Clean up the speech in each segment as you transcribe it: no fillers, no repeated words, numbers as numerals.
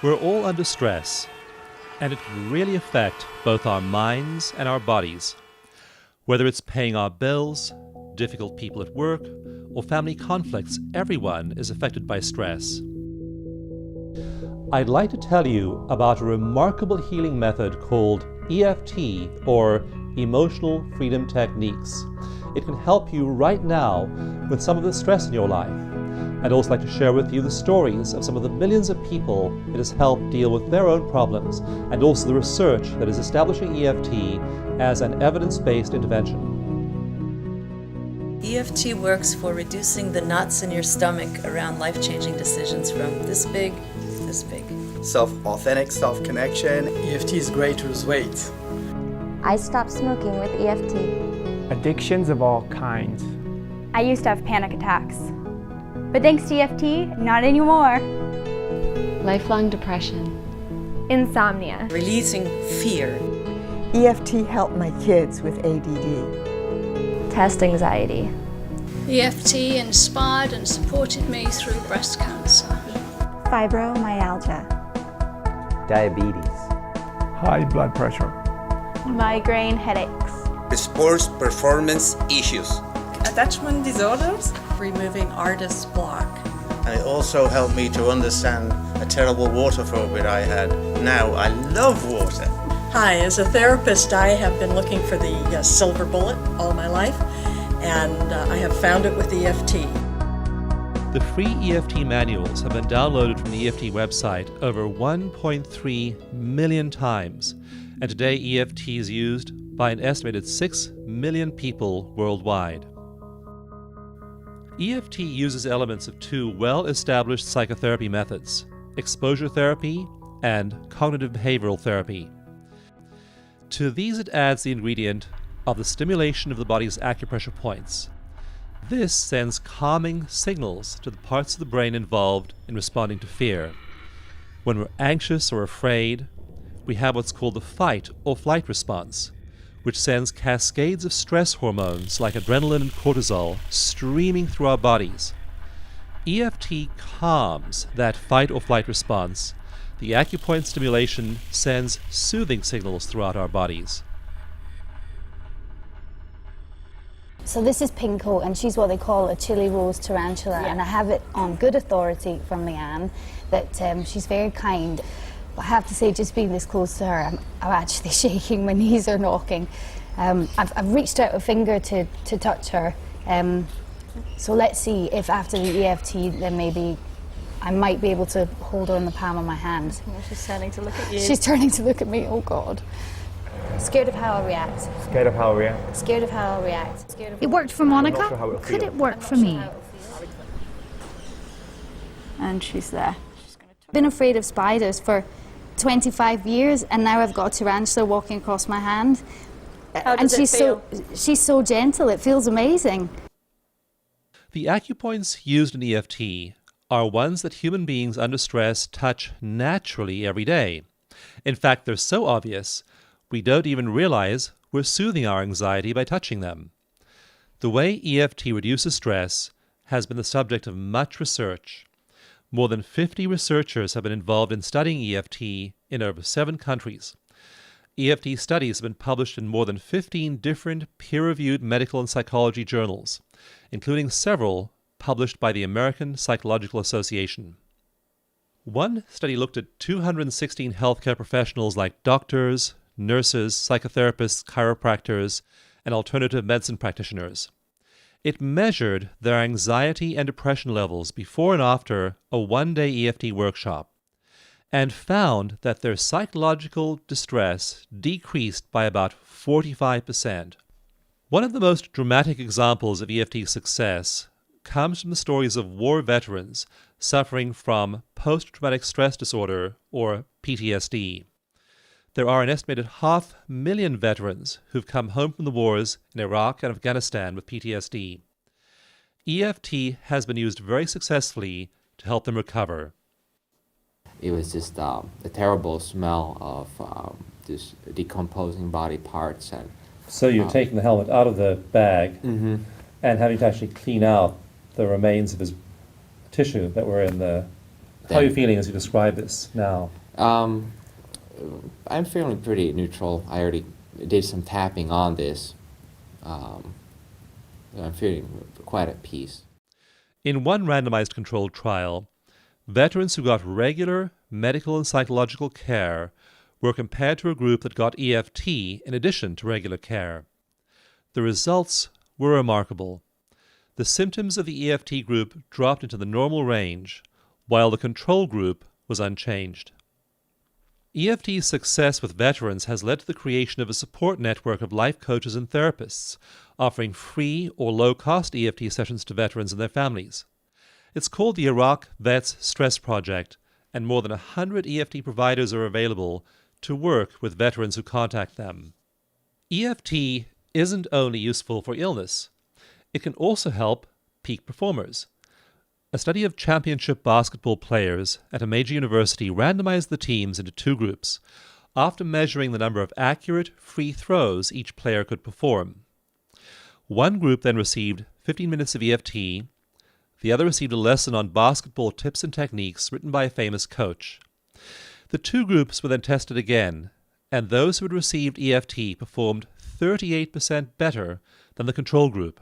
We're all under stress, and it can really affect both our minds and our bodies. Whether it's paying our bills, difficult people at work, or family conflicts, everyone is affected by stress. I'd like to tell you about a remarkable healing method called EFT, or Emotional Freedom Techniques. It can help you right now with some of the stress in your life. I'd also like to share with you the stories of some of the millions of people it has helped deal with their own problems, and also the research that is establishing EFT as an evidence-based intervention. EFT works for reducing the knots in your stomach around life-changing decisions from this big to this big. Authentic self-connection. EFT is great to lose weight. I stopped smoking with EFT. Addictions of all kinds. I used to have panic attacks, but thanks to EFT, not anymore. Lifelong depression. Insomnia. Releasing fear. EFT helped my kids with ADD. Test anxiety. EFT inspired and supported me through breast cancer. Fibromyalgia. Diabetes. High blood pressure. Migraine headaches. Sports performance issues. Attachment disorders. Removing artist block. And it also helped me to understand a terrible water phobia I had. Now I love water. Hi, as a therapist, I have been looking for the silver bullet all my life, and I have found it with EFT. The free EFT manuals have been downloaded from the EFT website over 1.3 million times, and today EFT is used by an estimated 6 million people worldwide. EFT uses elements of two well-established psychotherapy methods, exposure therapy and cognitive behavioral therapy. To these it adds the ingredient of the stimulation of the body's acupressure points. This sends calming signals to the parts of the brain involved in responding to fear. When we're anxious or afraid, we have what's called the fight or flight response, which sends cascades of stress hormones like adrenaline and cortisol streaming through our bodies. EFT calms that fight or flight response. The acupoint stimulation sends soothing signals throughout our bodies. So this is Pinko, and she's what they call a chili rose tarantula, and I have it on good authority from Leanne that she's very kind. But I have to say, just being this close to her, I'm actually shaking, my knees are knocking. I've reached out a finger to touch her, so let's see if after the EFT then maybe I might be able to hold her in the palm of my hand. Oh, she's turning to look at you. She's turning to look at me, oh God. Scared of how I'll react. Scared of how I react. Scared of how I'll react. It worked for Monica. Sure Could it work for me? And she's there. Been afraid of spiders for 25 years, and now I've got a tarantula walking across my hand. How does and it feel? she's so gentle, it feels amazing. The acupoints used in EFT are ones that human beings under stress touch naturally every day. In fact, they're so obvious, we don't even realize we're soothing our anxiety by touching them. The way EFT reduces stress has been the subject of much research. More than 50 researchers have been involved in studying EFT in over 7 countries. EFT studies have been published in more than 15 different peer-reviewed medical and psychology journals, including several published by the American Psychological Association. One study looked at 216 healthcare professionals like doctors, nurses, psychotherapists, chiropractors, and alternative medicine practitioners. It measured their anxiety and depression levels before and after a one-day EFT workshop, and found that their psychological distress decreased by about 45%. One of the most dramatic examples of EFT success comes from the stories of war veterans suffering from post-traumatic stress disorder, or PTSD. There are an estimated 500,000 veterans who've come home from the wars in Iraq and Afghanistan with PTSD. EFT has been used very successfully to help them recover. It was just the terrible smell of just decomposing body parts. And So you're taking the helmet out of the bag and having to actually clean out the remains of his tissue that were in the How are you feeling as you describe this now? I'm feeling pretty neutral. I already did some tapping on this. I'm feeling quite at peace. In one randomized controlled trial, veterans who got regular medical and psychological care were compared to a group that got EFT in addition to regular care. The results were remarkable. The symptoms of the EFT group dropped into the normal range, while the control group was unchanged. EFT's success with veterans has led to the creation of a support network of life coaches and therapists, offering free or low-cost EFT sessions to veterans and their families. It's called the Iraq Vets Stress Project, and more than 100 EFT providers are available to work with veterans who contact them. EFT isn't only useful for illness. It can also help peak performers. A study of championship basketball players at a major university randomized the teams into two groups, after measuring the number of accurate free throws each player could perform. One group then received 15 minutes of EFT. The other received a lesson on basketball tips and techniques written by a famous coach. The two groups were then tested again, and those who had received EFT performed 38% better than the control group.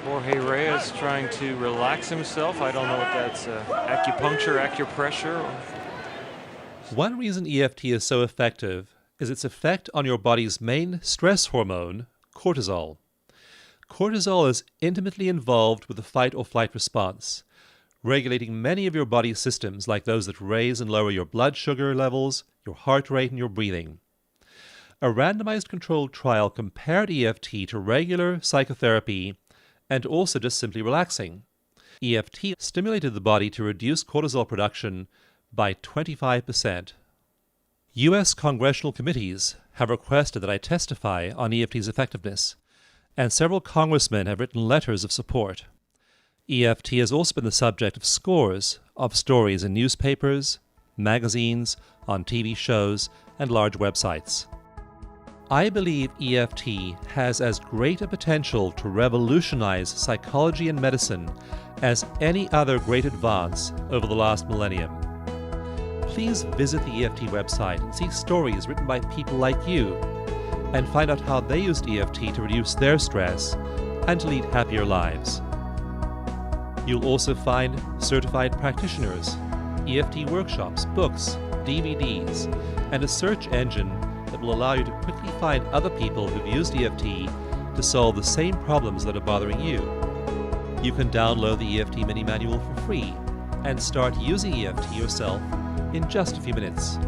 Jorge Reyes trying to relax himself. I don't know what that's, acupuncture, acupressure. One reason EFT is so effective is its effect on your body's main stress hormone, cortisol. Cortisol is intimately involved with the fight or flight response, regulating many of your body's systems like those that raise and lower your blood sugar levels, your heart rate, and your breathing. A randomized controlled trial compared EFT to regular psychotherapy and also just simply relaxing. EFT stimulated the body to reduce cortisol production by 25%. U.S. congressional committees have requested that I testify on EFT's effectiveness, and several congressmen have written letters of support. EFT has also been the subject of scores of stories in newspapers, magazines, on TV shows, and large websites. I believe EFT has as great a potential to revolutionize psychology and medicine as any other great advance over the last millennium. Please visit the EFT website and see stories written by people like you, and find out how they used EFT to reduce their stress and to lead happier lives. You'll also find certified practitioners, EFT workshops, books, DVDs, and a search engine that will allow you to quickly find other people who've used EFT to solve the same problems that are bothering you. You can download the EFT mini manual for free and start using EFT yourself in just a few minutes.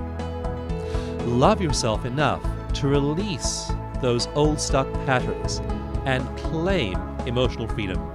Love yourself enough to release those old stuck patterns and claim emotional freedom.